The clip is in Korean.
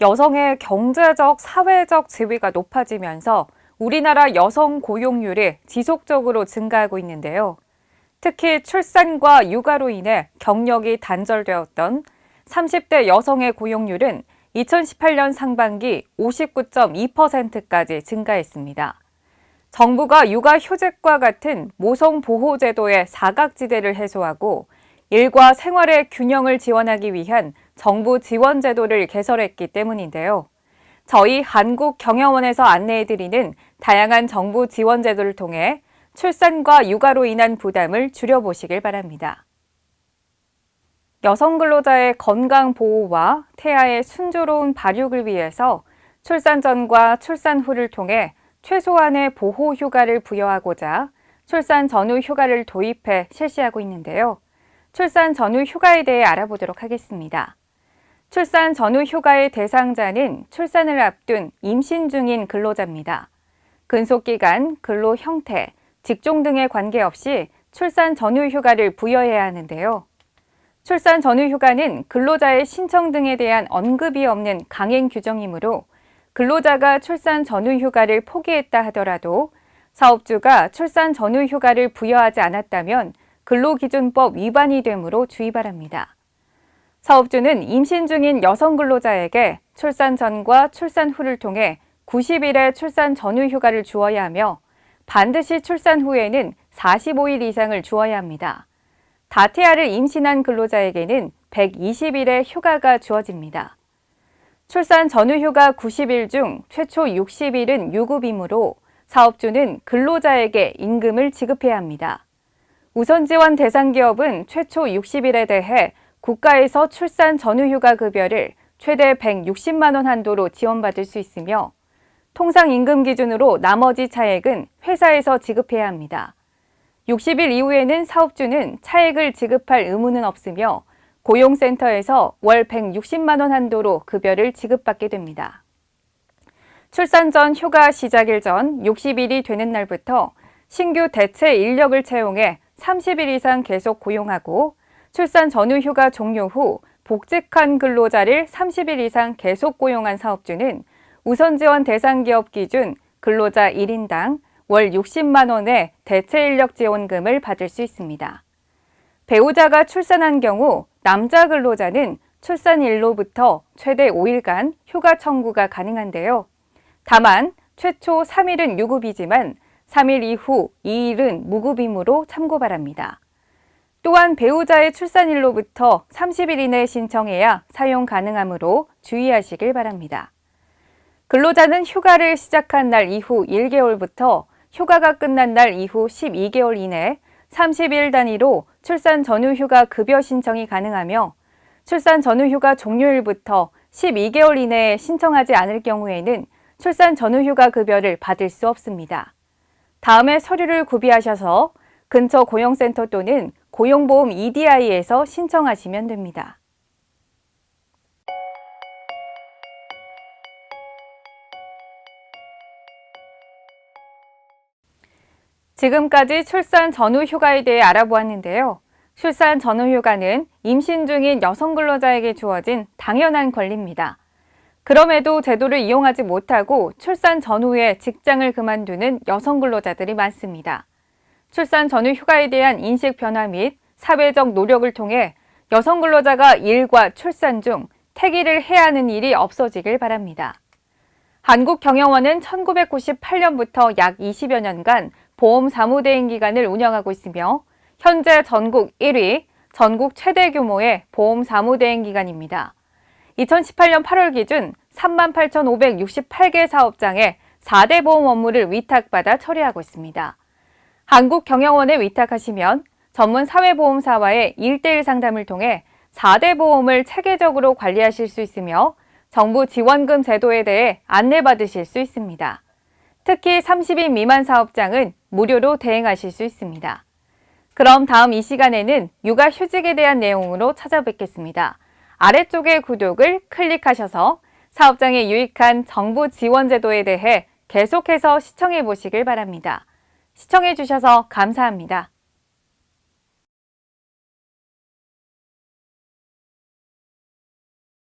여성의 경제적, 사회적 지위가 높아지면서 우리나라 여성 고용률이 지속적으로 증가하고 있는데요. 특히 출산과 육아로 인해 경력이 단절되었던 30대 여성의 고용률은 2018년 상반기 59.2%까지 증가했습니다. 정부가 육아휴직과 같은 모성보호제도의 사각지대를 해소하고 일과 생활의 균형을 지원하기 위한 정부 지원제도를 개설했기 때문인데요. 저희 한국경영원에서 안내해드리는 다양한 정부 지원제도를 통해 출산과 육아로 인한 부담을 줄여보시길 바랍니다. 여성 근로자의 건강 보호와 태아의 순조로운 발육을 위해서 출산 전과 출산 후를 통해 최소한의 보호 휴가를 부여하고자 출산 전후 휴가를 도입해 실시하고 있는데요. 출산 전후 휴가에 대해 알아보도록 하겠습니다. 출산 전후 휴가의 대상자는 출산을 앞둔 임신 중인 근로자입니다. 근속기간, 근로 형태, 직종 등에 관계없이 출산 전후 휴가를 부여해야 하는데요. 출산 전후 휴가는 근로자의 신청 등에 대한 언급이 없는 강행 규정이므로 근로자가 출산 전후 휴가를 포기했다 하더라도 사업주가 출산 전후 휴가를 부여하지 않았다면 근로기준법 위반이 되므로 주의 바랍니다. 사업주는 임신 중인 여성 근로자에게 출산 전과 출산 후를 통해 90일의 출산 전후 휴가를 주어야 하며 반드시 출산 후에는 45일 이상을 주어야 합니다. 다태아를 임신한 근로자에게는 120일의 휴가가 주어집니다. 출산 전후 휴가 90일 중 최초 60일은 유급이므로 사업주는 근로자에게 임금을 지급해야 합니다. 우선 지원 대상 기업은 최초 60일에 대해 국가에서 출산 전후 휴가 급여를 최대 160만 원 한도로 지원받을 수 있으며 통상 임금 기준으로 나머지 차액은 회사에서 지급해야 합니다. 60일 이후에는 사업주는 차액을 지급할 의무는 없으며 고용센터에서 월 160만 원 한도로 급여를 지급받게 됩니다. 출산 전 휴가 시작일 전 60일이 되는 날부터 신규 대체 인력을 채용해 30일 이상 계속 고용하고 출산 전후 휴가 종료 후 복직한 근로자를 30일 이상 계속 고용한 사업주는 우선 지원 대상 기업 기준 근로자 1인당 월 60만 원의 대체 인력 지원금을 받을 수 있습니다. 배우자가 출산한 경우 남자 근로자는 출산일로부터 최대 5일간 휴가 청구가 가능한데요. 다만 최초 3일은 유급이지만 3일 이후 2일은 무급이므로 참고 바랍니다. 또한 배우자의 출산일로부터 30일 이내에 신청해야 사용 가능하므로 주의하시길 바랍니다. 근로자는 휴가를 시작한 날 이후 1개월부터 휴가가 끝난 날 이후 12개월 이내 30일 단위로 출산 전후 휴가 급여 신청이 가능하며 출산 전후 휴가 종료일부터 12개월 이내에 신청하지 않을 경우에는 출산 전후 휴가 급여를 받을 수 없습니다. 다음에 서류를 구비하셔서 근처 고용센터 또는 고용보험 EDI에서 신청하시면 됩니다. 지금까지 출산 전후 휴가에 대해 알아보았는데요. 출산 전후 휴가는 임신 중인 여성 근로자에게 주어진 당연한 권리입니다. 그럼에도 제도를 이용하지 못하고 출산 전후에 직장을 그만두는 여성 근로자들이 많습니다. 출산 전후 휴가에 대한 인식 변화 및 사회적 노력을 통해 여성 근로자가 일과 출산 중 태기를 해야 하는 일이 없어지길 바랍니다. 한국경영원은 1998년부터 약 20여 년간 보험 사무대행 기관을 운영하고 있으며 현재 전국 1위, 전국 최대 규모의 보험 사무대행 기관입니다. 2018년 8월 기준 38,568개 사업장에 4대 보험 업무를 위탁받아 처리하고 있습니다. 한국경영원에 위탁하시면 전문 사회보험사와의 1:1 상담을 통해 4대 보험을 체계적으로 관리하실 수 있으며 정부 지원금 제도에 대해 안내받으실 수 있습니다. 특히 30인 미만 사업장은 무료로 대행하실 수 있습니다. 그럼 다음 이 시간에는 육아휴직에 대한 내용으로 찾아뵙겠습니다. 아래쪽의 구독을 클릭하셔서 사업장에 유익한 정부 지원 제도에 대해 계속해서 시청해 보시길 바랍니다. 시청해 주셔서 감사합니다.